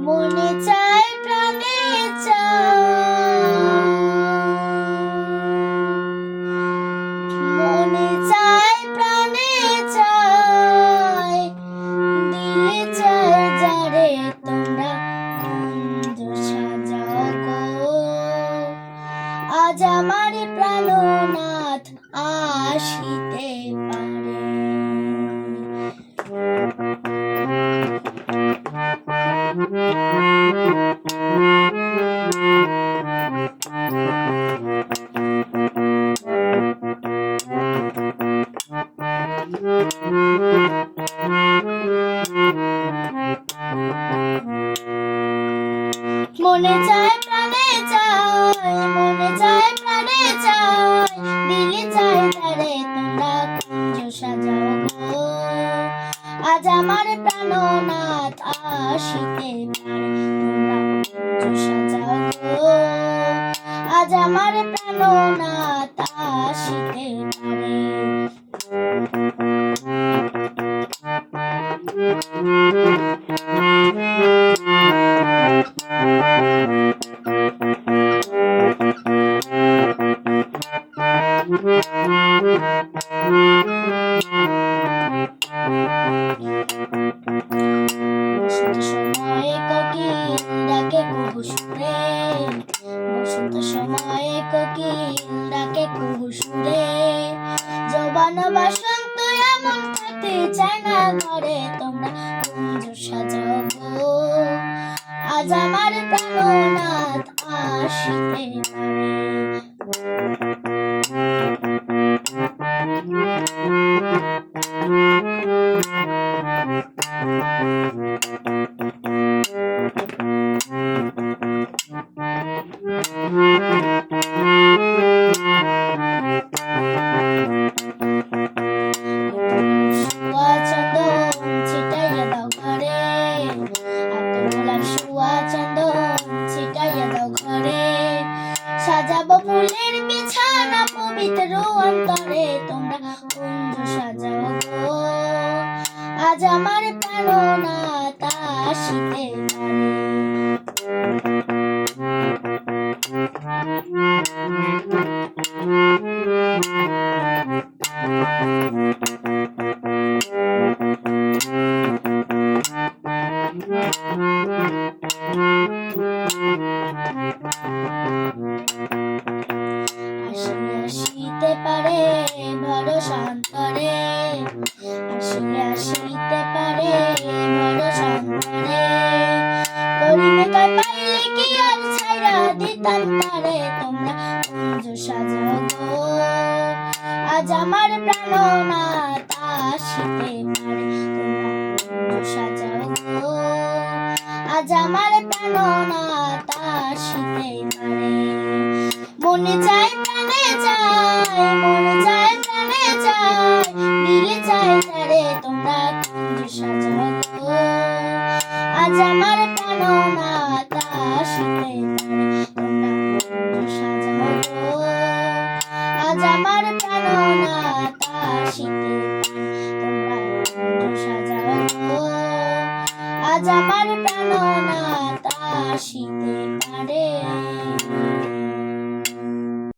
মনে চায় প্রাণে মনে চায় প্রাণে চায় দিলে চায় যারে তোমরা কুঞ্জ সাজাও গো। আজ আমার প্রাণনাথ আসিতে পারে। মনে চায় প্রাণে চায় মনে চায় প্রাণে চায় দিলে চায় তারে তোমরা কুঞ্জ সাজাও গো। আজ আমার প্রাণনাথ আসিতে পারে তোমরা কুঞ্জ সাজাও গো। আজ আমার প্রাণনাথ আসিতে পারে। বসন্ত সময়ে কোকিল ডাকে কুহু সুরে, বসন্ত সময়ে কোকিল ডাকে কুহু সুরে। যৌবন বসন্ত এমন থাকতে চায় না ঘরে তোমরা কুঞ্জ সাজাও গো। আজ আমার প্রাণনাথ আসিতে পারে। সাজাবো ফুলের বিছানা পবিত্র অন্তরে তোমরা কুঞ্জ সাজাও গো। আজ আমার প্রাণনাথ আসিতে পারে। আসিতে পারে ভরসা অন্তরে, আসিতে পারে ভরসা অন্তরে। করিবে কয় পাইলে কি আর ছাইরা দিতাম তারে তোমরা কুঞ্জ সাজাও গো। আজ আমার প্রাণনাথ আসিতে পারে তোমরা কুঞ্জ সাজাও গো। আজ আমার প্রাণনাথ আসিতে পারে। মনে চায় প্রাণে চায় মনে চায় প্রাণে চায় দিলে চায় তারে তোমরা কুঞ্জ সাজাও গো। আজ আমার প্রাণনাথ আসিতে পারে তোমরা কুঞ্জ সাজাও গো। আজ আমার প্রাণনাথ আসিতে পারে তোমরা কুঞ্জ সাজাও গো। আজ আমার